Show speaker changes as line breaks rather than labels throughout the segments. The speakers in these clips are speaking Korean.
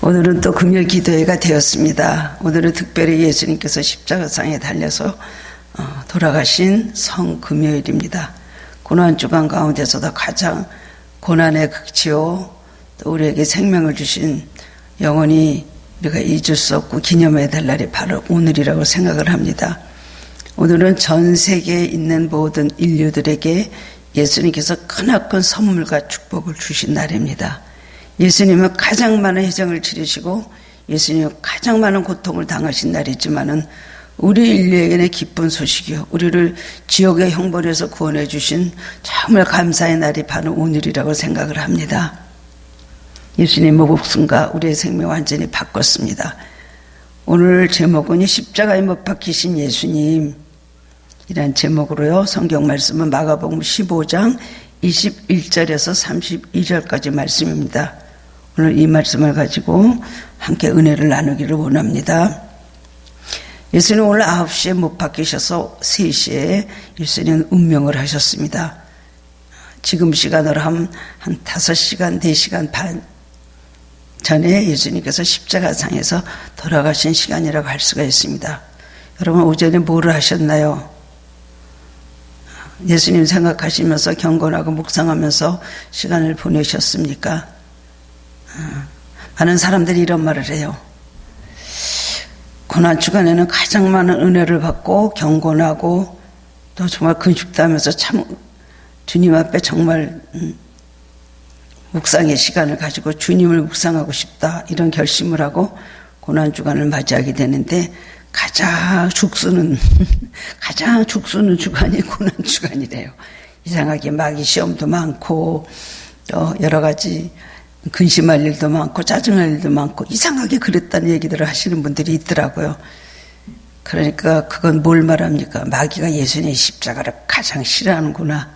오늘은 또 금요일 기도회가 되었습니다. 오늘은 특별히 예수님께서 십자가상에 달려서 돌아가신 성금요일입니다. 고난주간 가운데서도 가장 고난의 극치요, 또 우리에게 생명을 주신 영원히 우리가 잊을 수 없고 기념해야 될 날이 바로 오늘이라고 생각을 합니다. 오늘은 전 세계에 있는 모든 인류들에게 예수님께서 크나큰 선물과 축복을 주신 날입니다. 예수님은 가장 많은 희생을 치르시고 예수님은 가장 많은 고통을 당하신 날이지만은 우리 인류에게는 기쁜 소식이요, 우리를 지옥의 형벌에서 구원해 주신 정말 감사의 날이 바로 오늘이라고 생각을 합니다. 예수님의 목숨과 우리의 생명 완전히 바꿨습니다. 오늘 제목은 십자가에 못 박히신 예수님 이란 제목으로요, 성경 말씀은 마가복음 15장 21절에서 32절까지 말씀입니다. 오늘 이 말씀을 가지고 함께 은혜를 나누기를 원합니다. 예수님 오늘 9시에 못 박히셔서 3시에 예수님은 운명을 하셨습니다. 지금 시간으로 하면 한 5시간, 4시간 반 전에 예수님께서 십자가상에서 돌아가신 시간이라고 할 수가 있습니다. 여러분 오전에 뭐를 하셨나요? 예수님 생각하시면서 경건하고 묵상하면서 시간을 보내셨습니까? 많은 사람들이 이런 말을 해요. 고난주간에는 가장 많은 은혜를 받고 경건하고 또 정말 근육다하면서 참 주님 앞에 정말 묵상의 시간을 가지고 주님을 묵상하고 싶다 이런 결심을 하고 고난주간을 맞이하게 되는데 가장 죽쓰는 주간이 고난주간이래요. 이상하게 마귀 시험도 많고 또 여러 가지 근심할 일도 많고 짜증할 일도 많고 이상하게 그랬다는 얘기들을 하시는 분들이 있더라고요. 그러니까 그건 뭘 말합니까? 마귀가 예수님의 십자가를 가장 싫어하는구나.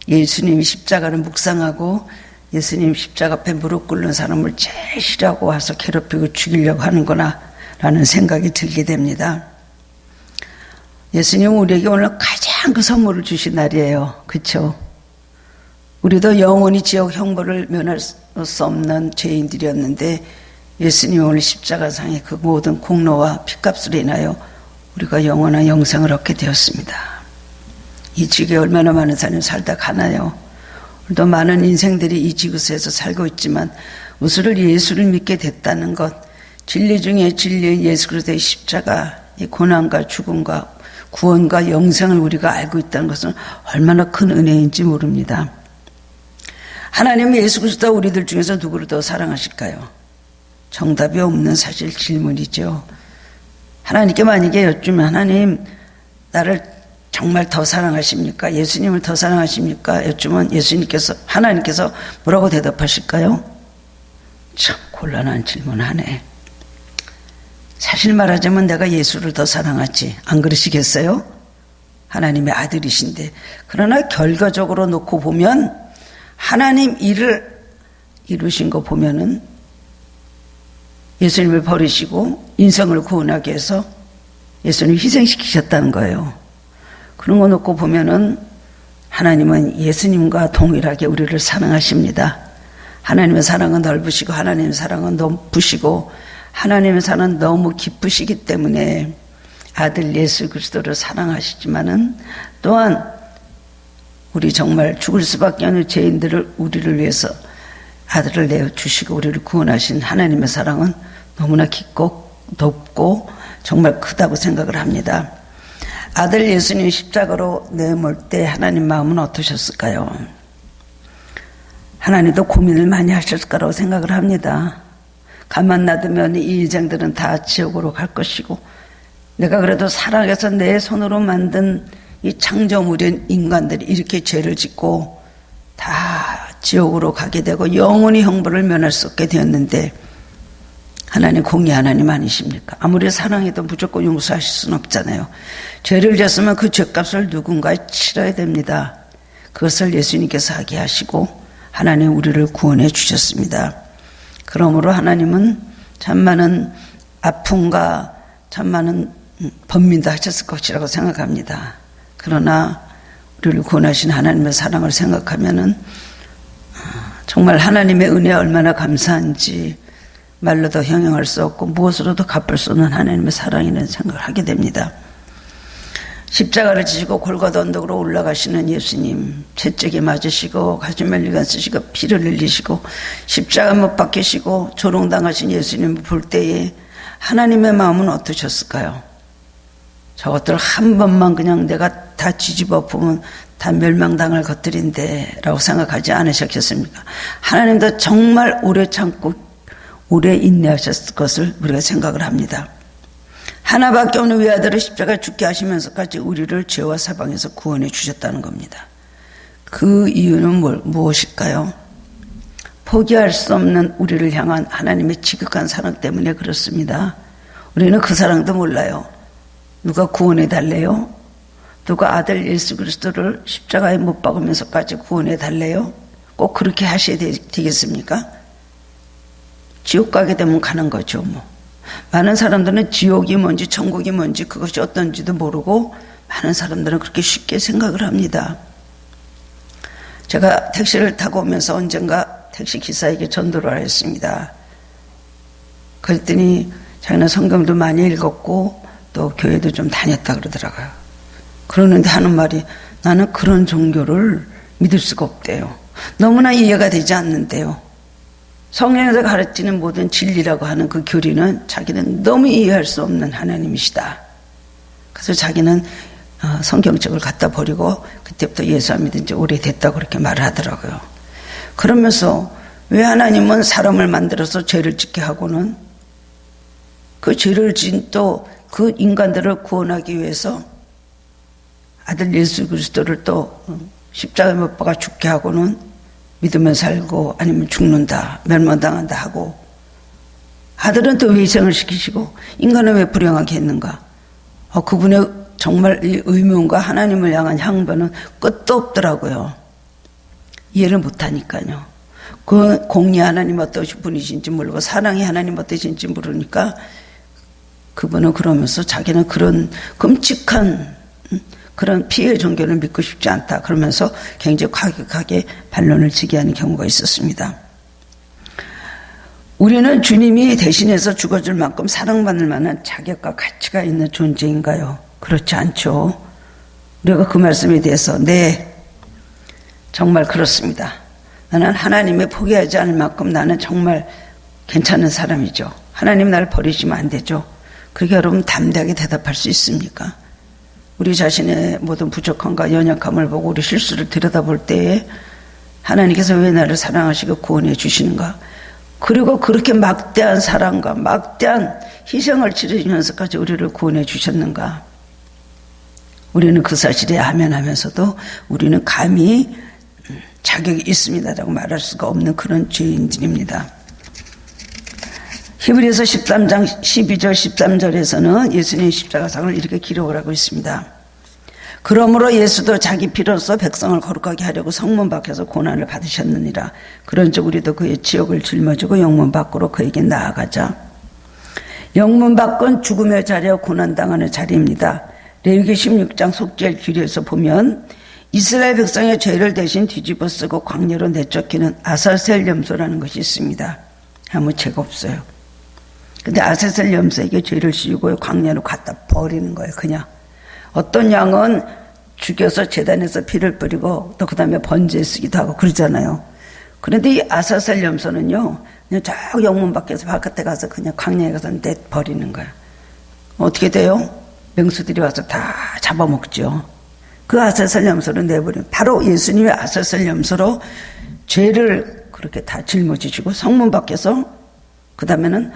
예수님이 십자가를 묵상하고 예수님 십자가 앞에 무릎 꿇는 사람을 제일 싫어하고 와서 괴롭히고 죽이려고 하는구나 라는 생각이 들게 됩니다. 예수님은 우리에게 오늘 가장 그 선물을 주신 날이에요. 그렇죠? 우리도 영원히 지옥 형벌을 면할 수 없는 죄인들이었는데 예수님이 오늘 십자가상의 그 모든 공로와 피값으로 인하여 우리가 영원한 영생을 얻게 되었습니다. 이 지구에 얼마나 많은 사람이 살다 가나요? 오늘도 많은 인생들이 이 지구에서 살고 있지만 우리를 예수를 믿게 됐다는 것, 진리 중에 진리인 예수 그리스도의 십자가, 이 고난과 죽음과 구원과 영생을 우리가 알고 있다는 것은 얼마나 큰 은혜인지 모릅니다. 하나님은 예수 그리스도 우리들 중에서 누구를 더 사랑하실까요? 정답이 없는 사실 질문이죠. 하나님께 만약에 여쭈면 하나님 나를 정말 더 사랑하십니까? 예수님을 더 사랑하십니까? 여쭈면 하나님께서 뭐라고 대답하실까요? 참 곤란한 질문하네. 사실 말하자면 내가 예수를 더 사랑하지 안 그러시겠어요? 하나님의 아들이신데. 그러나 결과적으로 놓고 보면 하나님 일을 이루신 거 보면은 예수님을 버리시고 인생을 구원하기 위해서 예수님을 희생시키셨다는 거예요. 그런 거 놓고 보면은 하나님은 예수님과 동일하게 우리를 사랑하십니다. 하나님의 사랑은 넓으시고 하나님의 사랑은 높으시고 하나님의 사랑은 너무 기쁘시기 때문에 아들 예수 그리스도를 사랑하시지만은 또한 우리 정말 죽을 수밖에 없는 죄인들을 우리를 위해서 아들을 내어주시고 우리를 구원하신 하나님의 사랑은 너무나 깊고 높고 정말 크다고 생각을 합니다. 아들 예수님 십자가로 내몰 때 하나님 마음은 어떠셨을까요? 하나님도 고민을 많이 하셨을 거라고 생각을 합니다. 가만 놔두면 이 인생들은 다 지옥으로 갈 것이고 내가 그래도 살아가서 내 손으로 만든 이 창조물인 인간들이 이렇게 죄를 짓고 다 지옥으로 가게 되고 영원히 형벌을 면할 수 없게 되었는데 하나님 공의 하나님 아니십니까? 아무리 사랑해도 무조건 용서하실 수는 없잖아요. 죄를 졌으면 그 죄값을 누군가 치러야 됩니다. 그것을 예수님께서 하게 하시고 하나님 우리를 구원해 주셨습니다. 그러므로 하나님은 참 많은 아픔과 참 많은 번민도 하셨을 것이라고 생각합니다. 그러나 우리를 구원하신 하나님의 사랑을 생각하면은 정말 하나님의 은혜에 얼마나 감사한지 말로도 형용할 수 없고 무엇으로도 갚을 수 없는 하나님의 사랑이라는 생각을 하게 됩니다. 십자가를 지시고 골고다 언덕으로 올라가시는 예수님, 채찍에 맞으시고 가시멜리관 쓰시고 피를 흘리시고 십자가 못 박히시고 조롱당하신 예수님을 볼 때에 하나님의 마음은 어떠셨을까요? 저것들 한 번만 그냥 내가 다 뒤집어 엎으면 다 멸망당할 것들인데 라고 생각하지 않으셨겠습니까? 하나님도 정말 오래 참고 오래 인내하셨을 것을 우리가 생각을 합니다. 하나밖에 없는 외아들을 십자가에 죽게 하시면서까지 우리를 죄와 사방에서 구원해 주셨다는 겁니다. 그 이유는 무엇일까요? 포기할 수 없는 우리를 향한 하나님의 지극한 사랑 때문에 그렇습니다. 우리는 그 사랑도 몰라요. 누가 구원해 달래요? 누가 아들 예수 그리스도를 십자가에 못 박으면서까지 구원해 달래요? 꼭 그렇게 하셔야 되겠습니까? 지옥 가게 되면 가는 거죠, 뭐. 많은 사람들은 지옥이 뭔지 천국이 뭔지 그것이 어떤지도 모르고 많은 사람들은 그렇게 쉽게 생각을 합니다. 제가 택시를 타고 오면서 언젠가 택시 기사에게 전도를 했습니다. 그랬더니 자기는 성경도 많이 읽었고 또 교회도 좀 다녔다 그러더라고요. 그러는데 하는 말이 나는 그런 종교를 믿을 수가 없대요. 너무나 이해가 되지 않는데요. 성경에서 가르치는 모든 진리라고 하는 그 교리는 자기는 너무 이해할 수 없는 하나님이시다. 그래서 자기는 성경책을 갖다 버리고 그때부터 예수 안 믿은 지 오래됐다고 그렇게 말을 하더라고요. 그러면서 왜 하나님은 사람을 만들어서 죄를 짓게 하고는 그 죄를 지은 또 그 인간들을 구원하기 위해서 아들 예수 그리스도를 또 십자가에 못 박아 죽게 하고는 믿으면 살고 아니면 죽는다, 멸망당한다 하고 아들은 또 왜 희생을 시키시고 인간은 왜 불행하게 했는가? 그분의 정말 이 의문과 하나님을 향한 향변은 끝도 없더라고요. 이해를 못하니까요. 그 공리 하나님 어떠신 분이신지 모르고 사랑이 하나님 어떠신지 모르니까 그분은 그러면서 자기는 그런 끔찍한 그런 피해 종교를 믿고 싶지 않다. 그러면서 굉장히 과격하게 반론을 제기하는 경우가 있었습니다. 우리는 주님이 대신해서 죽어줄 만큼 사랑받을 만한 자격과 가치가 있는 존재인가요? 그렇지 않죠. 우리가 그 말씀에 대해서 네, 정말 그렇습니다. 나는 하나님의 포기하지 않을 만큼 나는 정말 괜찮은 사람이죠. 하나님 나를 버리시면 안 되죠. 그렇게 여러분 담대하게 대답할 수 있습니까? 우리 자신의 모든 부족함과 연약함을 보고 우리 실수를 들여다볼 때에 하나님께서 왜 나를 사랑하시고 구원해 주시는가? 그리고 그렇게 막대한 사랑과 막대한 희생을 치르시면서까지 우리를 구원해 주셨는가? 우리는 그 사실에 아멘하면서도 우리는 감히 자격이 있습니다라고 말할 수가 없는 그런 죄인들입니다. 히브리서 13장 12절 13절에서는 예수님의 십자가상을 이렇게 기록을 하고 있습니다. 그러므로 예수도 자기 피로써 백성을 거룩하게 하려고 성문 밖에서 고난을 받으셨느니라. 그런즉 우리도 그의 지옥을 짊어지고 영문 밖으로 그에게 나아가자. 영문 밖은 죽음의 자리와 고난당하는 자리입니다. 레위기 16장 속죄일 규례에서 보면 이스라엘 백성의 죄를 대신 뒤집어 쓰고 광야로 내쫓기는 아사셀 염소라는 것이 있습니다. 아무 죄가 없어요. 근데 아사셀 염소에게 죄를 씌우고 광야로 갖다 버리는 거예요. 그냥 어떤 양은 죽여서 제단에서 피를 뿌리고 또 그 다음에 번제에 쓰기도 하고 그러잖아요. 그런데 이 아사셀 염소는요 그냥 저 영문 밖에서 바깥에 가서 그냥 광야에 가서 내버리는 거예요. 어떻게 돼요? 맹수들이 와서 다 잡아먹죠. 그 아사셀 염소를 내버리면 바로 예수님의 아사셀 염소로 죄를 그렇게 다 짊어지시고 성문 밖에서 그 다음에는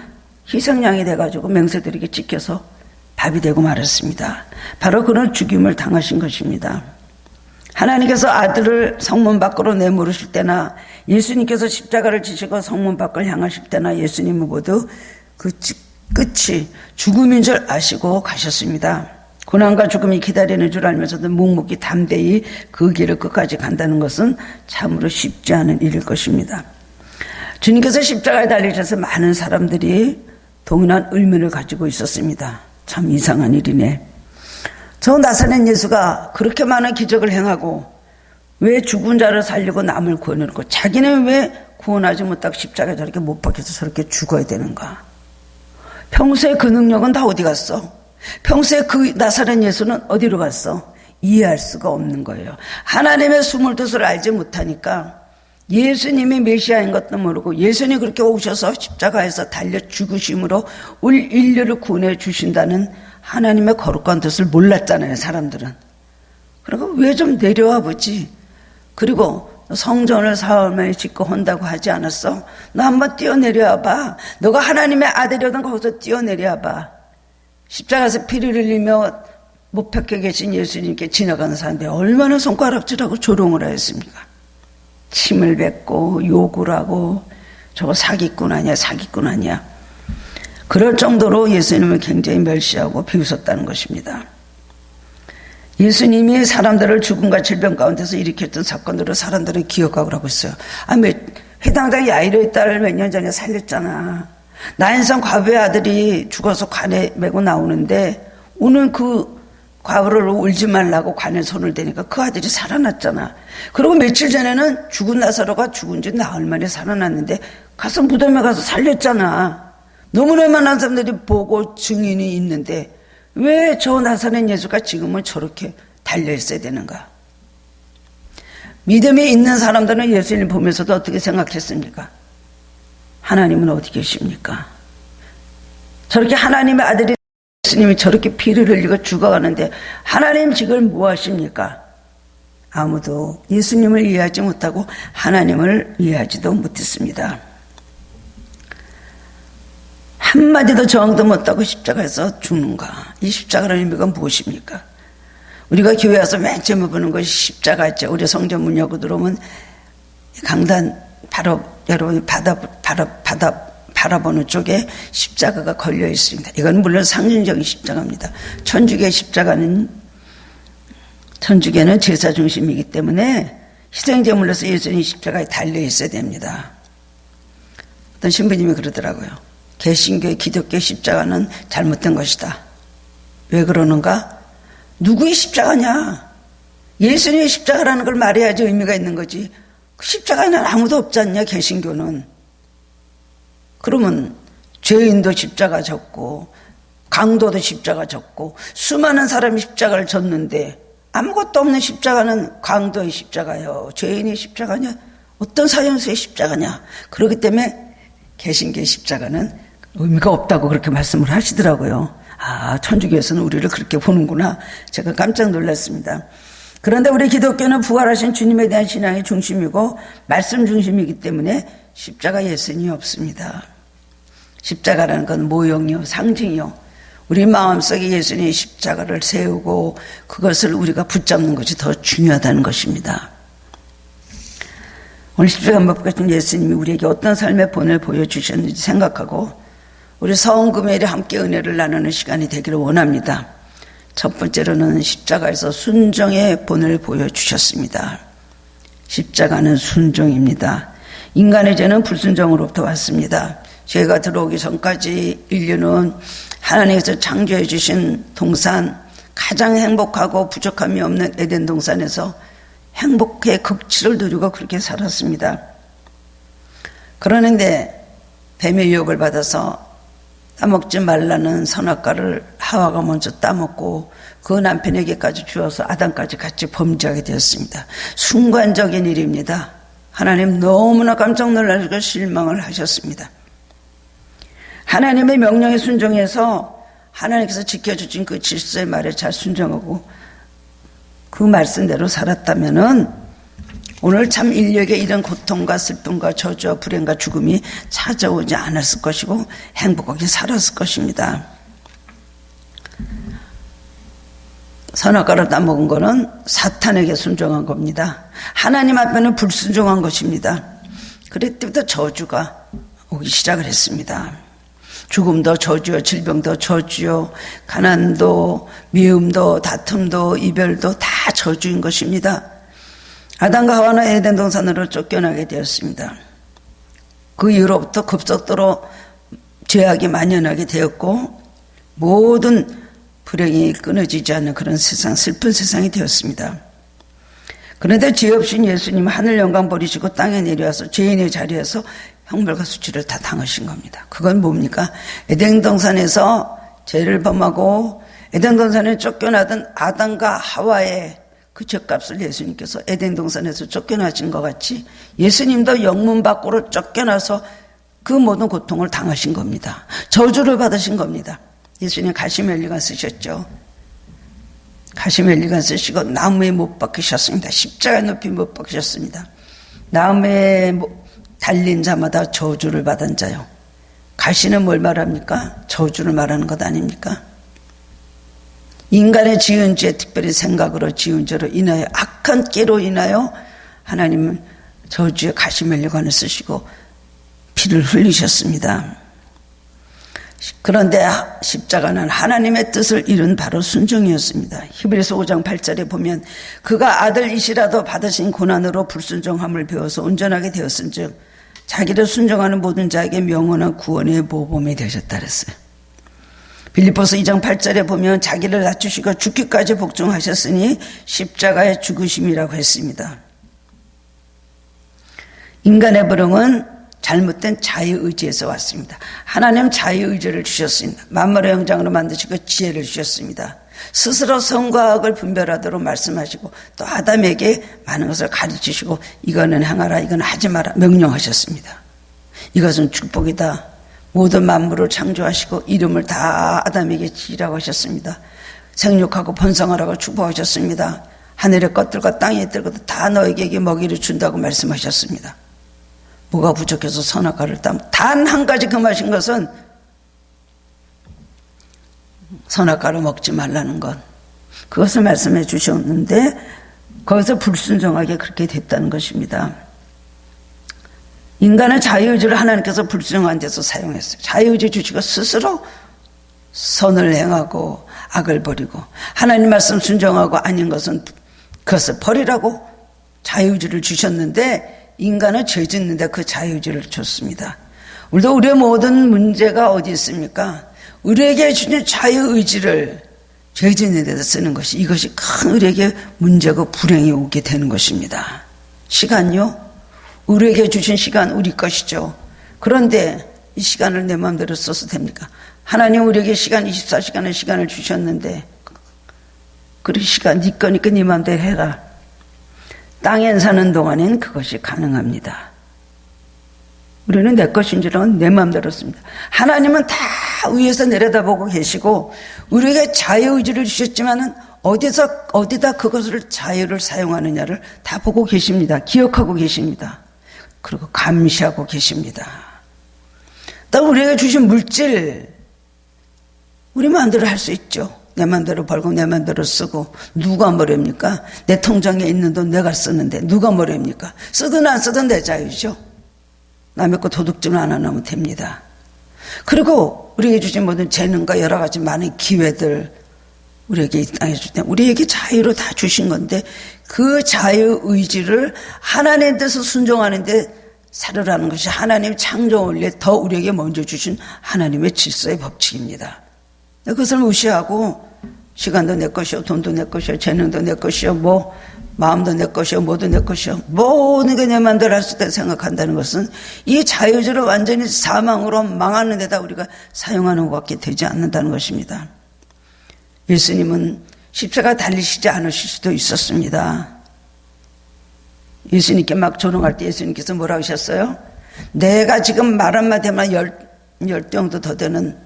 희생양이 돼가지고 맹세들에게 찢겨서 밥이 되고 말았습니다. 바로 그런 죽임을 당하신 것입니다. 하나님께서 아들을 성문 밖으로 내모르실 때나 예수님께서 십자가를 지시고 성문 밖을 향하실 때나 예수님은 모두 그 끝이 죽음인 줄 아시고 가셨습니다. 고난과 죽음이 기다리는 줄 알면서도 묵묵히 담대히 그 길을 끝까지 간다는 것은 참으로 쉽지 않은 일일 것입니다. 주님께서 십자가에 달리셔서 많은 사람들이 동일한 의문을 가지고 있었습니다. 참 이상한 일이네. 저 나사렛 예수가 그렇게 많은 기적을 행하고 왜 죽은 자를 살리고 남을 구원해놓고 자기는 왜 구원하지 못하고 십자가에 저렇게 못 박혀서 저렇게 죽어야 되는가? 평소에 그 능력은 다 어디 갔어? 평소에 그 나사렛 예수는 어디로 갔어? 이해할 수가 없는 거예요. 하나님의 숨을 뜻을 알지 못하니까 예수님이 메시아인 것도 모르고 예수님이 그렇게 오셔서 십자가에서 달려 죽으심으로 올 인류를 구원해 주신다는 하나님의 거룩한 뜻을 몰랐잖아요, 사람들은. 그리고 왜 좀 내려와 보지? 그리고 성전을 사흘 만에 짓고 한다고 하지 않았어? 너 한번 뛰어내려와 봐. 너가 하나님의 아들이거든 거기서 뛰어내려와 봐. 십자가에서 피를 흘리며 못 박혀 계신 예수님께 지나가는 사람들이 얼마나 손가락질하고 조롱을 하였습니까? 침을 뱉고 욕을 하고 저거 사기꾼 아니야, 사기꾼 아니야. 그럴 정도로 예수님을 굉장히 멸시하고 비웃었다는 것입니다. 예수님이 사람들을 죽음과 질병 가운데서 일으켰던 사건들을 사람들은 기억하고 하고 있어요. 회당장 야이로의 딸을 몇 년 전에 살렸잖아. 나인성 과부의 아들이 죽어서 관에 메고 나오는데 오늘 그 과부를 울지 말라고 관에 손을 대니까 그 아들이 살아났잖아. 그리고 며칠 전에는 죽은 나사로가 죽은 지 나흘 만에 살아났는데 가서 무덤에 가서 살렸잖아. 너무나 많은 사람들이 보고 증인이 있는데 왜 저 나사렛 예수가 지금은 저렇게 달려있어야 되는가? 믿음이 있는 사람들은 예수님 보면서도 어떻게 생각했습니까? 하나님은 어디 계십니까? 저렇게 하나님의 아들이 예수님이 저렇게 피를 흘리고 죽어가는데 하나님 지금 뭐 하십니까? 아무도 예수님을 이해하지 못하고 하나님을 이해하지도 못했습니다. 한마디도 저항도 못하고 십자가에서 죽는가? 이 십자가라는 의미가 무엇입니까? 우리가 교회 와서 맨 처음에 보는 것이 십자가죠. 우리 성전 문 열고 들어오면 강단 바로 여러분이 바라보는 쪽에 십자가가 걸려 있습니다. 이건 물론 상징적인 십자가입니다. 천주교의 십자가는 천주교는 제사 중심이기 때문에 희생제물로서 예수님 십자가에 달려 있어야 됩니다. 어떤 신부님이 그러더라고요. 개신교의 기독교 십자가는 잘못된 것이다. 왜 그러는가? 누구의 십자가냐? 예수님의 십자가라는 걸 말해야지 의미가 있는 거지. 그 십자가에는 아무도 없지 않냐, 개신교는. 그러면 죄인도 십자가 졌고 강도도 십자가 졌고 수많은 사람이 십자가를 졌는데 아무것도 없는 십자가는 강도의 십자가요, 죄인의 십자가냐, 어떤 사형수의 십자가냐. 그렇기 때문에 개신교의 십자가는 의미가 없다고 그렇게 말씀을 하시더라고요. 천주교에서는 우리를 그렇게 보는구나. 제가 깜짝 놀랐습니다. 그런데 우리 기독교는 부활하신 주님에 대한 신앙이 중심이고 말씀 중심이기 때문에 십자가 예수님이 없습니다. 십자가라는 건 모형이요, 상징이요. 우리 마음속에 예수님의 십자가를 세우고 그것을 우리가 붙잡는 것이 더 중요하다는 것입니다. 오늘 십자가 못 박힌 예수님이 우리에게 어떤 삶의 본을 보여주셨는지 생각하고 우리 서은금요일에 함께 은혜를 나누는 시간이 되기를 원합니다. 첫 번째로는 십자가에서 순종의 본을 보여주셨습니다. 십자가는 순종입니다. 인간의 죄는 불순종으로부터 왔습니다. 죄가 들어오기 전까지 인류는 하나님께서 창조해 주신 동산, 가장 행복하고 부족함이 없는 에덴 동산에서 행복의 극치를 누리고 그렇게 살았습니다. 그러는데 뱀의 유혹을 받아서 따먹지 말라는 선악과를 하와가 먼저 따먹고 그 남편에게까지 주어서 아담까지 같이 범죄하게 되었습니다. 순간적인 일입니다. 하나님 너무나 깜짝 놀라시고 실망을 하셨습니다. 하나님의 명령에 순종해서 하나님께서 지켜주신 그 질서의 말에 잘 순종하고 그 말씀대로 살았다면은 오늘 참 인류에게 이런 고통과 슬픔과 저주와 불행과 죽음이 찾아오지 않았을 것이고 행복하게 살았을 것입니다. 선악과를 따먹은 것은 사탄에게 순종한 겁니다. 하나님 앞에는 불순종한 것입니다. 그때부터 저주가 오기 시작을 했습니다. 죽음도 저주요, 질병도 저주요, 가난도, 미움도, 다툼도, 이별도 다 저주인 것입니다. 아담과 하와는 에덴 동산으로 쫓겨나게 되었습니다. 그 이후로부터 급속도로 죄악이 만연하게 되었고 모든 불행이 끊어지지 않는 그런 세상, 슬픈 세상이 되었습니다. 그런데 죄 없인 예수님은 하늘 영광 버리시고 땅에 내려와서 죄인의 자리에서 형벌과 수치를 다 당하신 겁니다. 그건 뭡니까? 에덴 동산에서 죄를 범하고 에덴 동산에 쫓겨나던 아담과 하와의 그 죄값을 예수님께서 에덴 동산에서 쫓겨나신 것 같이 예수님도 영문 밖으로 쫓겨나서 그 모든 고통을 당하신 겁니다. 저주를 받으신 겁니다. 예수님 가시멜리관 쓰셨죠. 가시멜리관 쓰시고 나무에 못 박히셨습니다. 십자가 높이 못 박히셨습니다. 나무에 달린 자마다 저주를 받은 자요. 가시는 뭘 말합니까? 저주를 말하는 것 아닙니까? 인간의 지은 죄, 특별히 생각으로 지은 죄로 인하여 악한 깨로 인하여 하나님은 저주의 가시멜리관을 쓰시고 피를 흘리셨습니다. 그런데 십자가는 하나님의 뜻을 이룬 바로 순종이었습니다. 히브리서 5장 8절에 보면 그가 아들이시라도 받으신 고난으로 불순종함을 배워서 온전하게 되었은즉 자기를 순종하는 모든 자에게 명언한 구원의 모범이 되셨다 그랬어요. 빌립보서 2장 8절에 보면 자기를 낮추시고 죽기까지 복종하셨으니 십자가의 죽으심이라고 했습니다. 인간의 불응은 잘못된 자유의지에서 왔습니다. 하나님 자유의지를 주셨습니다. 만물의 형상으로 만드시고 지혜를 주셨습니다. 스스로 선과 악을 분별하도록 말씀하시고 또 아담에게 많은 것을 가르치시고 이거는 행하라 이거는 하지 마라 명령하셨습니다. 이것은 축복이다. 모든 만물을 창조하시고 이름을 다 아담에게 지으라고 하셨습니다. 생육하고 번성하라고 축복하셨습니다. 하늘의 것들과 땅의 것들도 다 너에게 먹이를 준다고 말씀하셨습니다. 뭐가 부족해서 선악과를 단 한 가지 금하신 것은 선악과를 먹지 말라는 것. 그것을 말씀해 주셨는데 거기서 불순종하게 그렇게 됐다는 것입니다. 인간의 자유의지를 하나님께서 불순종한 데서 사용했어요. 자유의지 주시고 스스로 선을 행하고 악을 버리고 하나님 말씀 순종하고 아닌 것은 그것을 버리라고 자유의지를 주셨는데 인간은 죄 짓는데 그 자유의지를 줬습니다. 우리도 우리의 모든 문제가 어디 있습니까? 우리에게 주신 자유의지를 죄 짓는 데서 쓰는 것이 이것이 큰 우리에게 문제고 불행이 오게 되는 것입니다. 시간요? 우리에게 주신 시간 우리 것이죠. 그런데 이 시간을 내 마음대로 써서 됩니까? 하나님 우리에게 시간 24시간의 시간을 주셨는데 그 시간 네 거니까 네 마음대로 해라. 땅에 사는 동안엔 그것이 가능합니다. 우리는 내 것인 줄은 내 마음대로 씁니다. 하나님은 다 위에서 내려다보고 계시고 우리에게 자유의지를 주셨지만은 어디다 그것을 자유를 사용하느냐를 다 보고 계십니다. 기억하고 계십니다. 그리고 감시하고 계십니다. 또 우리에게 주신 물질 우리 마음대로 할 수 있죠. 내 마음대로 벌고 내 마음대로 쓰고 누가 뭐랍니까? 내 통장에 있는 돈 내가 쓰는데 누가 뭐랍니까? 쓰든 안 쓰든 내 자유죠. 남의 거 도둑질 안 하면 됩니다. 그리고 우리에게 주신 모든 재능과 여러 가지 많은 기회들 우리에게 이 땅에 줄 때 우리에게 자유로 다 주신 건데 그 자유의지를 하나님의 뜻을 순종하는데 살으라는 것이 하나님 창조 원리에 더 우리에게 먼저 주신 하나님의 질서의 법칙입니다. 그것을 무시하고 시간도 내 것이요 돈도 내 것이요 재능도 내 것이요 뭐 마음도 내 것이요 뭐도 내 것이요 모든 게 내 마음대로 할 수 있다고 생각한다는 것은 이 자유주의를 완전히 사망으로 망하는 데다 우리가 사용하는 것밖에 되지 않는다는 것입니다. 예수님은 십자가 달리시지 않으실 수도 있었습니다. 예수님께 막 조롱할 때 예수님께서 뭐라고 하셨어요? 내가 지금 말 한마디 하면 열 정도 더 되는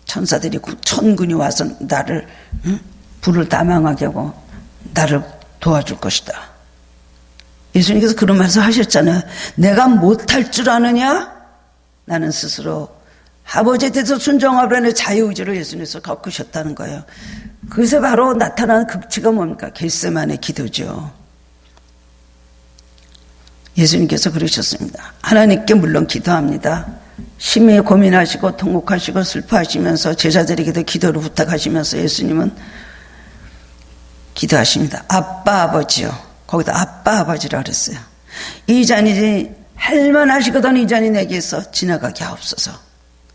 천사들이 천군이 와서 나를 불을 다 망하게 하고 나를 도와줄 것이다. 예수님께서 그런 말씀 하셨잖아요. 내가 못할 줄 아느냐? 나는 스스로 아버지에 대해서 순종하라는 자유의지를 예수님께서 겪으셨다는 거예요. 그것에 바로 나타나는 극치가 뭡니까? 겟세마네 기도죠. 예수님께서 그러셨습니다. 하나님께 물론 기도합니다. 심히 고민하시고 통곡하시고 슬퍼하시면서 제자들에게도 기도를 부탁하시면서 예수님은 기도하십니다. 아빠 아버지요. 거기다 아빠 아버지라 그랬어요. 이 잔이 할만하시거든 이 잔이 내게서 지나가게 하옵소서.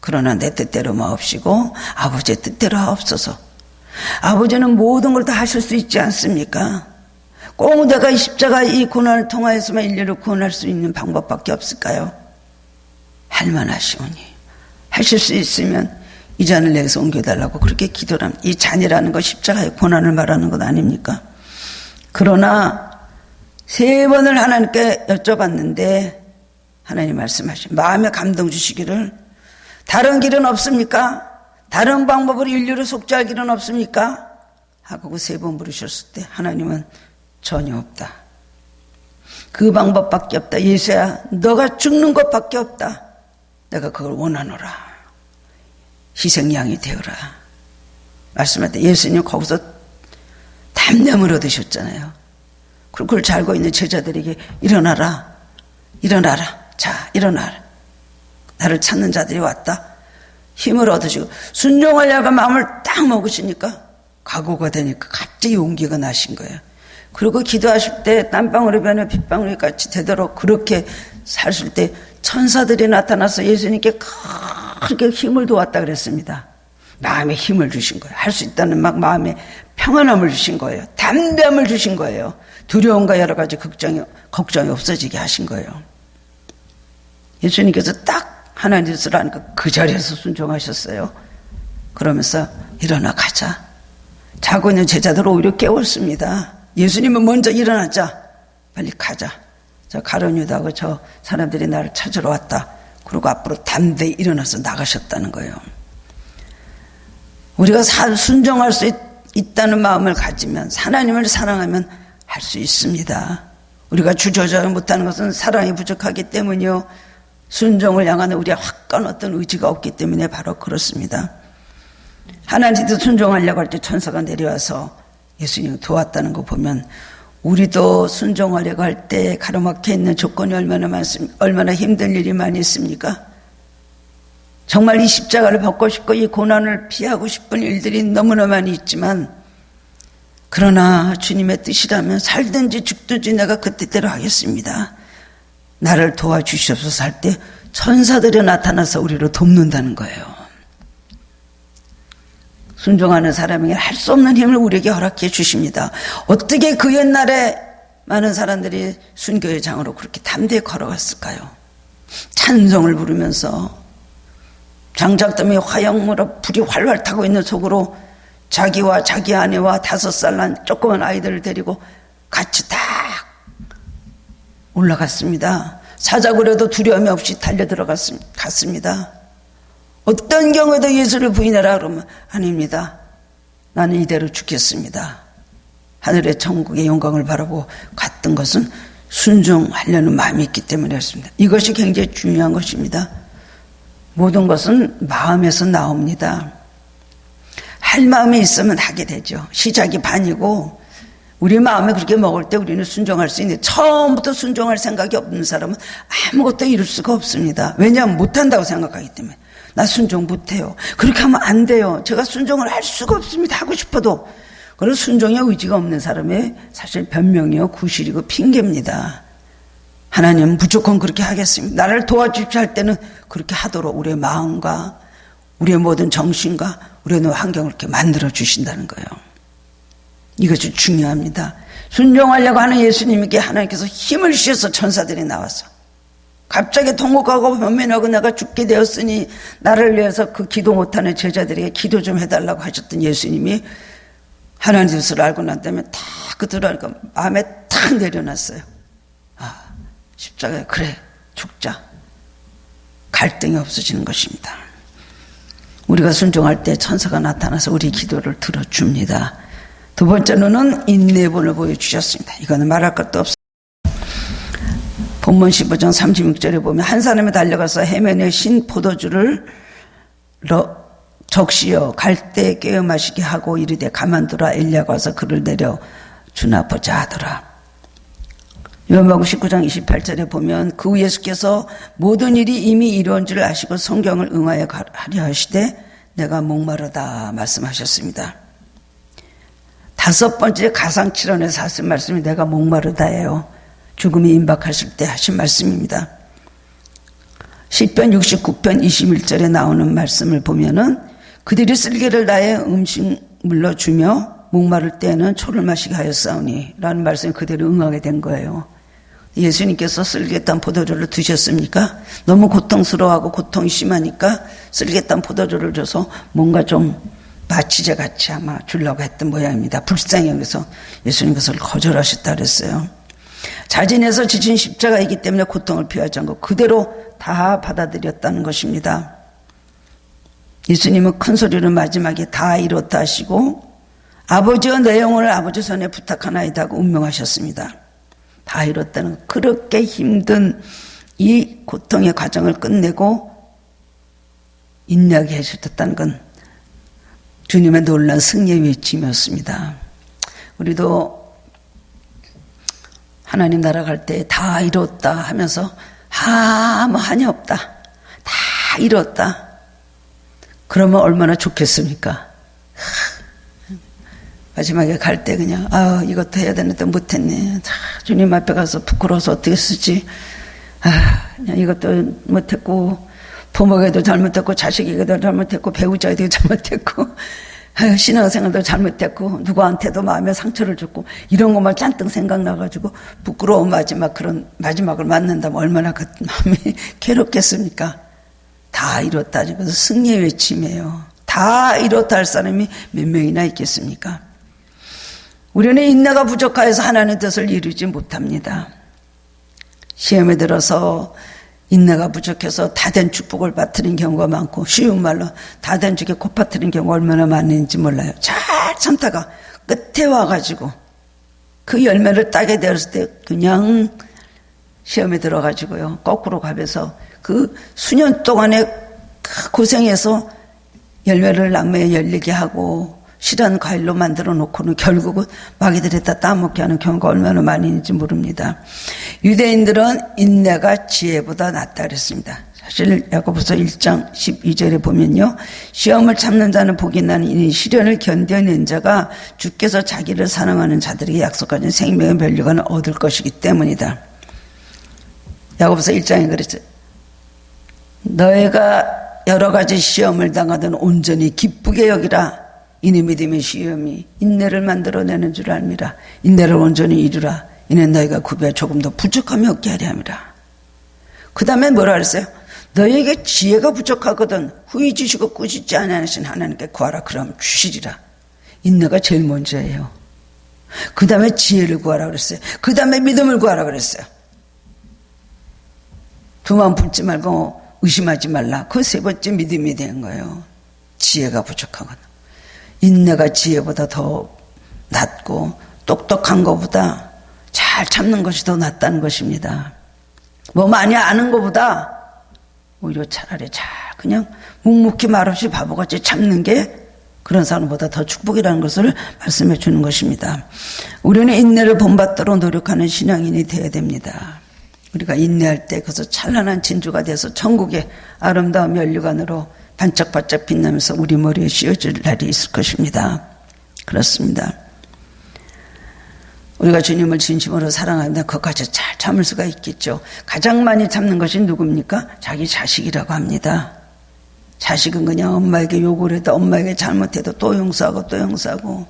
그러나 내 뜻대로 마옵시고 아버지의 뜻대로 하옵소서. 아버지는 모든 걸 다 하실 수 있지 않습니까? 꼭 내가 이 십자가 이 고난을 통하여서만 인류를 구원할 수 있는 방법밖에 없을까요? 할 만하시오니 하실 수 있으면 이 잔을 내게서 옮겨달라고 그렇게 기도를 합니다. 이 잔이라는 거 십자가의 고난을 말하는 것 아닙니까? 그러나 3번을 하나님께 여쭤봤는데 하나님 말씀하신 마음에 감동 주시기를 다른 길은 없습니까? 다른 방법으로 인류를 속죄할 길은 없습니까? 하고 3번 물으셨을 때 하나님은 전혀 없다. 그 방법밖에 없다. 예수야 너가 죽는 것밖에 없다. 내가 그걸 원하노라. 희생양이 되어라. 말씀할 때 예수님 거기서 담력을 얻으셨잖아요. 그걸 잘 알고 있는 제자들에게 일어나라. 자 일어나라. 나를 찾는 자들이 왔다. 힘을 얻으시고 순종하려고 마음을 딱 먹으시니까 각오가 되니까 갑자기 용기가 나신 거예요. 그리고 기도하실 때 땀방울이 변해 빗방울이 같이 되도록 그렇게 사실 때 천사들이 나타나서 예수님께 그렇게 힘을 도왔다 그랬습니다. 마음에 힘을 주신 거예요. 할 수 있다는 막 마음에 평안함을 주신 거예요. 담대함을 주신 거예요. 두려움과 여러 가지 걱정이 없어지게 하신 거예요. 예수님께서 딱 하나님 뜻을 아니까 그 자리에서 순종하셨어요. 그러면서 일어나 가자. 자고 있는 제자들을 오히려 깨웠습니다. 예수님은 먼저 일어나자. 빨리 가자. 저 가룟 유다하고 저 사람들이 나를 찾으러 왔다. 그리고 앞으로 담대히 일어나서 나가셨다는 거예요. 우리가 순종할 수 있다는 마음을 가지면 하나님을 사랑하면 할 수 있습니다. 우리가 주저하지 못하는 것은 사랑이 부족하기 때문이요. 순종을 향하는 우리의 확고한 어떤 의지가 없기 때문에 바로 그렇습니다. 하나님도 순종하려고 할 때 천사가 내려와서 예수님을 도왔다는 거 보면 우리도 순종하려고 할 때 가로막혀 있는 조건이 얼마나 힘든 일이 많이 있습니까? 정말 이 십자가를 벗고 싶고 이 고난을 피하고 싶은 일들이 너무나 많이 있지만 그러나 주님의 뜻이라면 살든지 죽든지 내가 그 뜻대로 하겠습니다. 나를 도와주시옵소서 할 때 천사들이 나타나서 우리를 돕는다는 거예요. 순종하는 사람에게 할 수 없는 힘을 우리에게 허락해 주십니다. 어떻게 그 옛날에 많은 사람들이 순교의 장으로 그렇게 담대히 걸어갔을까요? 찬송을 부르면서 장작더미 화형으로 불이 활활 타고 있는 속으로 자기와 자기 아내와 5살 난 조그만 아이들을 데리고 같이 딱 올라갔습니다. 사자굴에도 두려움이 없이 달려 들어갔습니다. 어떤 경우에도 예수를 부인하라 그러면 아닙니다. 나는 이대로 죽겠습니다. 하늘의 천국의 영광을 바라보고 갔던 것은 순종하려는 마음이 있기 때문이었습니다. 이것이 굉장히 중요한 것입니다. 모든 것은 마음에서 나옵니다. 할 마음이 있으면 하게 되죠. 시작이 반이고 우리 마음에 그렇게 먹을 때 우리는 순종할 수 있는데 처음부터 순종할 생각이 없는 사람은 아무것도 이룰 수가 없습니다. 왜냐하면 못한다고 생각하기 때문에. 나 순종 못해요. 그렇게 하면 안 돼요. 제가 순종을 할 수가 없습니다. 하고 싶어도. 그런 순종의 의지가 없는 사람의 사실 변명이요 구실이고 핑계입니다. 하나님은 무조건 그렇게 하겠습니다. 나를 도와주십시오 할 때는 그렇게 하도록 우리의 마음과 우리의 모든 정신과 우리의 환경을 이렇게 만들어 주신다는 거예요. 이것이 중요합니다. 순종하려고 하는 예수님에게 하나님께서 힘을 주셔서 천사들이 나와서 갑자기 통곡하고 변면하고 내가 죽게 되었으니 나를 위해서 그 기도 못하는 제자들에게 기도 좀 해달라고 하셨던 예수님이 하나님 뜻을 알고 난 다음에 다 그들하니까 마음에 탁 내려놨어요. 아, 십자가에 그래 죽자. 갈등이 없어지는 것입니다. 우리가 순종할 때 천사가 나타나서 우리 기도를 들어줍니다. 두 번째로는 인내본을 보여주셨습니다. 이거는 말할 것도 없습니다. 본문 15장 36절에 보면 한 사람이 달려가서 해면에 신 포도주를 적시어 갈대 깨어 마시게 하고 이르되 가만두라 엘리야가 와서 그를 내려 주나 보자 하더라. 요한복음 19장 28절에 보면 그 예수께서 모든 일이 이미 이루어진 줄 아시고 성경을 응하여 하려 하시되 내가 목마르다 말씀하셨습니다. 5번째 가상칠언에서 하신 말씀이 내가 목마르다예요. 죽음이 임박하실 때 하신 말씀입니다. 시편 69편 21절에 나오는 말씀을 보면은 그들이 쓸개를 나의 음식물로 주며 목마를 때에는 초를 마시게 하였사오니 라는 말씀이 그대로 응하게 된 거예요. 예수님께서 쓸개탄 포도주를 드셨습니까? 너무 고통스러워하고 고통이 심하니까 쓸개탄 포도주를 줘서 뭔가 좀 마취제 같이 아마 주려고 했던 모양입니다. 불쌍히 여기서 예수님 그것을 거절하셨다 그랬어요. 자진해서 지신 십자가이기 때문에 고통을 피하지 않고 그대로 다 받아들였다는 것입니다. 예수님은 큰 소리로 마지막에 다 이뤘다 하시고 아버지여 내 영혼을 아버지 손에 부탁하나이다 하고 운명하셨습니다. 다 이뤘다는 그렇게 힘든 이 고통의 과정을 끝내고 인내하게 해주셨다는 건 주님의 놀라운 승리의 외침이었습니다. 우리도 하나님 나라 갈 때 다 이뤘다 하면서 아무 한이 없다. 다 이뤘다. 그러면 얼마나 좋겠습니까? 마지막에 갈 때 그냥 이것도 해야 되는데 못했네. 주님 앞에 가서 부끄러워서 어떻게 쓰지? 그냥 이것도 못했고 부모에게도 잘못했고 자식에게도 잘못했고 배우자에게도 잘못했고 신앙생활도 잘못했고 누구한테도 마음에 상처를 줬고 이런 것만 잔뜩 생각나가지고 부끄러운 그런 마지막을 맞는다면 얼마나 그 마음이 괴롭겠습니까? 다 이뤘다. 그래서 승리의 외침이에요. 다 이뤘다 할 사람이 몇 명이나 있겠습니까? 우리는 인내가 부족하여서 하나님의 뜻을 이루지 못합니다. 시험에 들어서 인내가 부족해서 다된 축복을 빠뜨린 경우가 많고 쉬운 말로 다된 죽에 코 빠뜨린 경우가 얼마나 많은지 몰라요. 잘 참다가 끝에 와가지고 그 열매를 따게 되었을 때 그냥 시험에 들어가지고요. 거꾸로 가면서 그 수년 동안에 고생해서 열매를 나무에 열리게 하고 실한 과일로 만들어 놓고는 결국은 마귀들이 다 따먹게 하는 경우가 얼마나 많이 있는지 모릅니다. 유대인들은 인내가 지혜보다 낫다 그랬습니다. 사실 야고보서 1장 12절에 보면요. 시험을 참는 자는 복이 나니 이 시련을 견뎌낸 자가 주께서 자기를 사랑하는 자들에게 약속하신 생명의 면류관을 얻을 것이기 때문이다. 야고보서 1장에 그랬어요. 너희가 여러 가지 시험을 당하든 온전히 기쁘게 여기라. 이는 믿음의 시험이 인내를 만들어내는 줄 알미라. 인내를 온전히 이루라. 이는 너희가 구비하 조금 더 부족함이 없게 하려 함이라. 그 다음에 뭐라 그랬어요? 너희에게 지혜가 부족하거든 후히 주시고 꾸짖지 않으신 하나님께 구하라. 그럼 주시리라. 인내가 제일 먼저예요. 그 다음에 지혜를 구하라 그랬어요. 그 다음에 믿음을 구하라 그랬어요. 두 마음 품지 말고 의심하지 말라. 그 세 번째 믿음이 된 거예요. 지혜가 부족하거든. 인내가 지혜보다 더 낫고 똑똑한 것보다 잘 참는 것이 더 낫다는 것입니다. 뭐 많이 아는 것보다 오히려 차라리 잘 그냥 묵묵히 말없이 바보같이 참는 게 그런 사람보다 더 축복이라는 것을 말씀해 주는 것입니다. 우리는 인내를 본받도록 노력하는 신앙인이 되어야 됩니다. 우리가 인내할 때 그래서 찬란한 진주가 돼서 천국의 아름다운 면류관으로 반짝반짝 빛나면서 우리 머리에 씌워질 날이 있을 것입니다. 그렇습니다. 우리가 주님을 진심으로 사랑한다 그것까지 잘 참을 수가 있겠죠. 가장 많이 참는 것이 누굽니까? 자기 자식이라고 합니다. 자식은 그냥 엄마에게 욕을 해도 엄마에게 잘못해도 또 용서하고 또 용서하고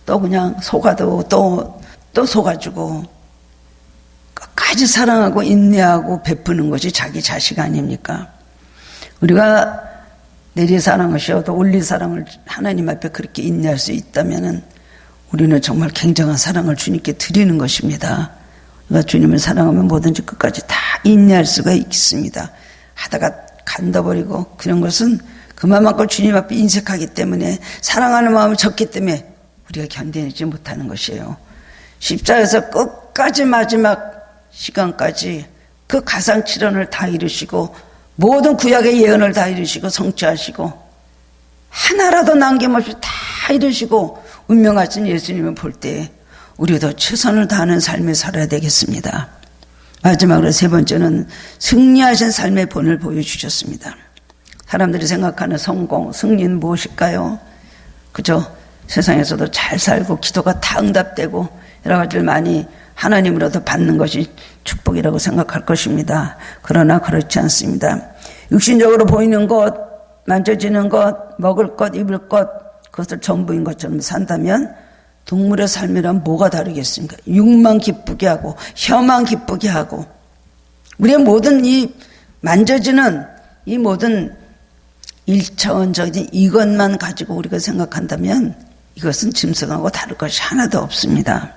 또 그냥 속아도 또 속아주고 끝까지 사랑하고 인내하고 베푸는 것이 자기 자식 아닙니까? 우리가 내리 사랑하셔도 올리 사랑을 하나님 앞에 그렇게 인내할 수 있다면 우리는 정말 굉장한 사랑을 주님께 드리는 것입니다. 우리가 주님을 사랑하면 뭐든지 끝까지 다 인내할 수가 있습니다. 하다가 간다버리고 그런 것은 그만큼 주님 앞에 인색하기 때문에 사랑하는 마음이 적기 때문에 우리가 견뎌내지 못하는 것이에요. 십자가에서 끝까지 마지막 시간까지 그 가상칠언을 다 이루시고 모든 구약의 예언을 다 이루시고 성취하시고 하나라도 남김없이 다 이루시고 운명하신 예수님을 볼 때 우리도 최선을 다하는 삶을 살아야 되겠습니다. 마지막으로 세 번째는 승리하신 삶의 본을 보여주셨습니다. 사람들이 생각하는 성공, 승리는 무엇일까요? 그죠? 세상에서도 잘 살고 기도가 다 응답되고 여러 가지를 많이 하나님으로부터 받는 것이 축복이라고 생각할 것입니다. 그러나 그렇지 않습니다. 육신적으로 보이는 것, 만져지는 것, 먹을 것, 입을 것, 그것을 전부인 것처럼 산다면 동물의 삶이란 뭐가 다르겠습니까? 육만 기쁘게 하고 혀만 기쁘게 하고 우리의 모든 이 만져지는 이 모든 일차원적인 이것만 가지고 우리가 생각한다면 이것은 짐승하고 다를 것이 하나도 없습니다.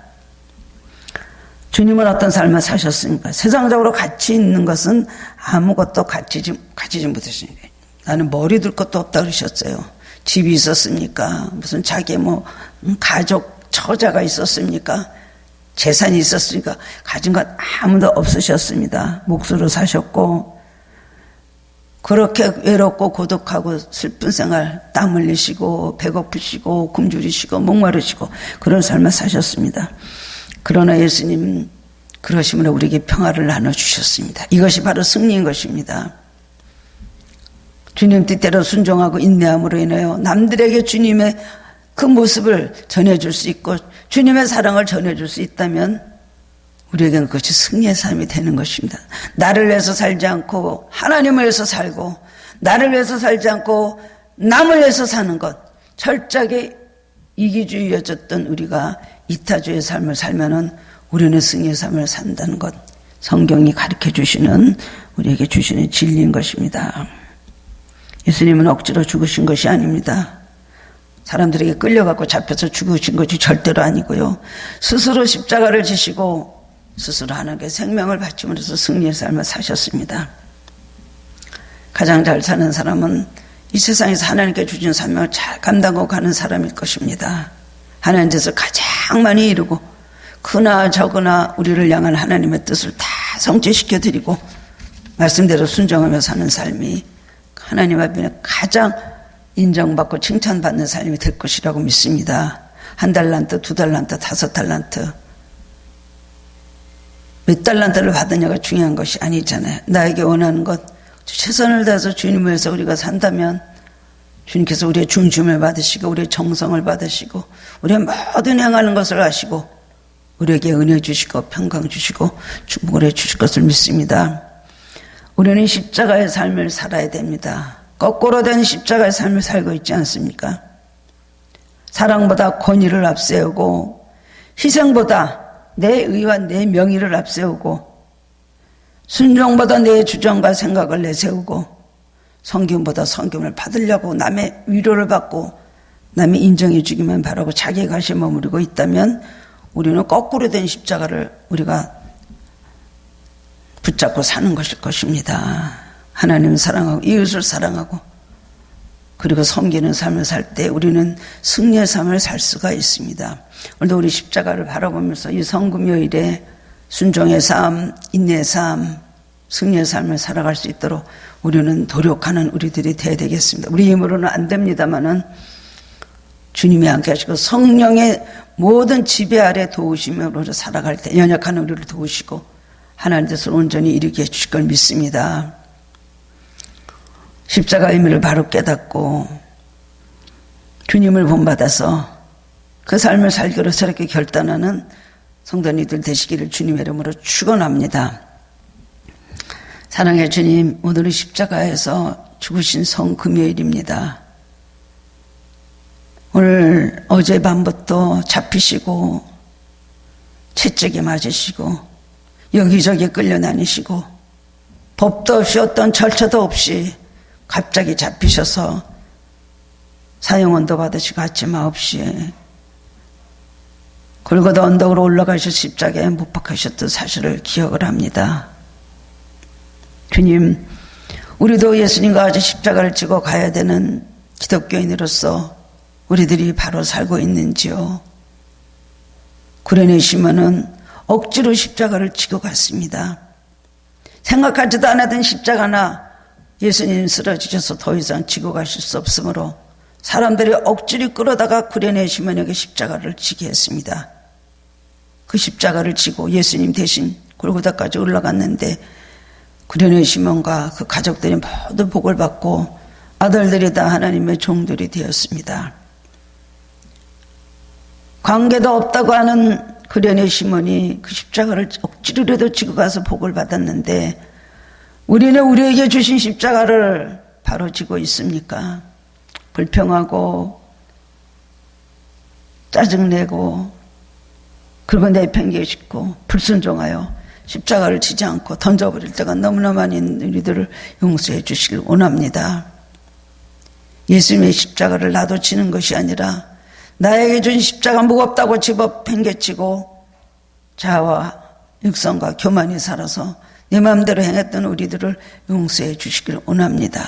주님은 어떤 삶을 사셨습니까? 세상적으로 가치 있는 것은 아무것도 가지지 못하십니다. 나는 머리 둘 것도 없다 그러셨어요. 집이 있었습니까? 무슨 자기 가족 처자가 있었습니까? 재산이 있었습니까? 가진 것 아무도 없으셨습니다. 몫으로 사셨고 그렇게 외롭고 고독하고 슬픈 생활, 땀 흘리시고 배고프시고 굶주리시고 목마르시고 그런 삶을 사셨습니다. 그러나 예수님 그러심으로 우리에게 평화를 나눠주셨습니다. 이것이 바로 승리인 것입니다. 주님 뜻대로 순종하고 인내함으로 인하여 남들에게 주님의 그 모습을 전해줄 수 있고 주님의 사랑을 전해줄 수 있다면 우리에게는 그것이 승리의 삶이 되는 것입니다. 나를 위해서 살지 않고 하나님을 위해서 살고 나를 위해서 살지 않고 남을 위해서 사는 것, 철저하게 이기주의여졌던 우리가 이타주의 삶을 살면은 우리는 승리의 삶을 산다는 것, 성경이 가르쳐 주시는 우리에게 주시는 진리인 것입니다. 예수님은 억지로 죽으신 것이 아닙니다. 사람들에게 끌려갖고 잡혀서 죽으신 것이 절대로 아니고요. 스스로 십자가를 지시고 스스로 하나님께 생명을 바치면서 승리의 삶을 사셨습니다. 가장 잘 사는 사람은 이 세상에서 하나님께 주신 사명을 잘 감당하고 가는 사람일 것입니다. 하나님 뜻을 가장 많이 이루고 크나 적으나 우리를 향한 하나님의 뜻을 다 성취시켜드리고 말씀대로 순종하며 사는 삶이 하나님 앞에 가장 인정받고 칭찬받는 삶이 될 것이라고 믿습니다. 1달란트, 2달란트, 5달란트 몇 달란트를 받느냐가 중요한 것이 아니잖아요. 나에게 원하는 것 최선을 다해서 주님을 위해서 우리가 산다면 주님께서 우리의 중심을 받으시고 우리의 정성을 받으시고 우리의 모든 행하는 것을 아시고 우리에게 은혜 주시고 평강 주시고 축복을 해 주실 것을 믿습니다. 우리는 십자가의 삶을 살아야 됩니다. 거꾸로 된 십자가의 삶을 살고 있지 않습니까? 사랑보다 권위를 앞세우고 희생보다 내 의와 내 명의를 앞세우고 순종보다 내 주장과 생각을 내세우고 성김보다 성김을 받으려고 남의 위로를 받고 남이 인정해 주기만 바라고 자기 것이 머무르고 있다면 우리는 거꾸로 된 십자가를 우리가 붙잡고 사는 것일 것입니다. 하나님을 사랑하고 이웃을 사랑하고 그리고 섬기는 삶을 살 때 우리는 승리의 삶을 살 수가 있습니다. 오늘도 우리 십자가를 바라보면서 이 성금요일에 순종의 삶, 인내의 삶, 승리의 삶을 살아갈 수 있도록 우리는 노력하는 우리들이 되어야 되겠습니다. 우리 힘으로는 안 됩니다마는 주님이 함께 하시고 성령의 모든 지배 아래 도우심으로 살아갈 때 연약한 우리를 도우시고 하나님 뜻을 온전히 이루게 해주실 걸 믿습니다. 십자가의 의미를 바로 깨닫고 주님을 본받아서 그 삶을 살기로 새롭게 결단하는 성도님들 되시기를 주님의 이름으로 축원합니다. 사랑의 주님, 오늘은 십자가에서 죽으신 성금요일입니다. 오늘 어젯밤부터 잡히시고 채찍에 맞으시고 여기저기 끌려다니시고 법도 없이 어떤 절차도 없이 갑자기 잡히셔서 사형원도 받으시고 아침마 없이 골고다 언덕으로 올라가셔 십자가에 못 박히셨던 사실을 기억을 합니다. 주님, 우리도 예수님과 같이 십자가를 지고 가야 되는 기독교인으로서 우리들이 바로 살고 있는지요? 구레네 시몬은 억지로 십자가를 지고 갔습니다. 생각하지도 않았던 십자가나 예수님 쓰러지셔서 더 이상 지고 가실 수 없으므로 사람들이 억지로 끌어다가 구레네 시몬에게 십자가를 지게 했습니다. 그 십자가를 지고 예수님 대신 골고다까지 올라갔는데 구레네 시몬과 그 가족들이 모두 복을 받고 아들들이 다 하나님의 종들이 되었습니다. 관계도 없다고 하는 구레네 시몬이 그 십자가를 억지로라도 지고 가서 복을 받았는데 우리는 우리에게 주신 십자가를 바로 지고 있습니까? 불평하고 짜증내고 그리고 내팽개치고 불순종하여 십자가를 지지 않고 던져버릴 때가 너무나 많은 우리들을 용서해 주시길 원합니다. 예수님의 십자가를 나도 지는 것이 아니라 나에게 준 십자가 무겁다고 집어 팽개치고 자아와 육성과 교만이 살아서 내 마음대로 행했던 우리들을 용서해 주시길 원합니다.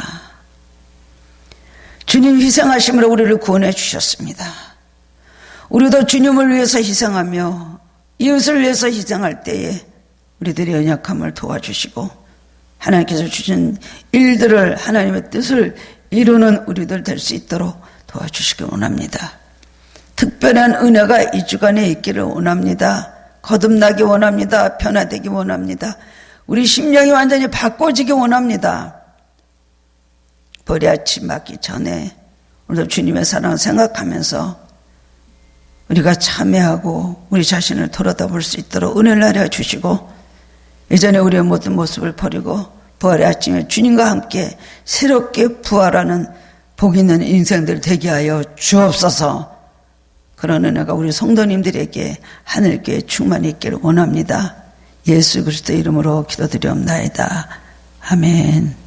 주님 희생하심으로 우리를 구원해 주셨습니다. 우리도 주님을 위해서 희생하며 이웃을 위해서 희생할 때에 우리들의 연약함을 도와주시고 하나님께서 주신 일들을 하나님의 뜻을 이루는 우리들 될 수 있도록 도와주시길 원합니다. 특별한 은혜가 이 주간에 있기를 원합니다. 거듭나기 원합니다. 변화되기 원합니다. 우리 심령이 완전히 바꿔지기 원합니다. 버리아침 맞기 전에 오늘도 주님의 사랑을 생각하면서 우리가 참회하고 우리 자신을 돌아다볼 수 있도록 은혜를 하려 주시고 예전에 우리의 모든 모습을 버리고 부활의 아침에 주님과 함께 새롭게 부활하는 복 있는 인생들 되게 하여 주옵소서. 그런 은혜가 우리 성도님들에게 하늘교회 충만히 있기를 원합니다. 예수 그리스도 이름으로 기도드리옵나이다. 아멘.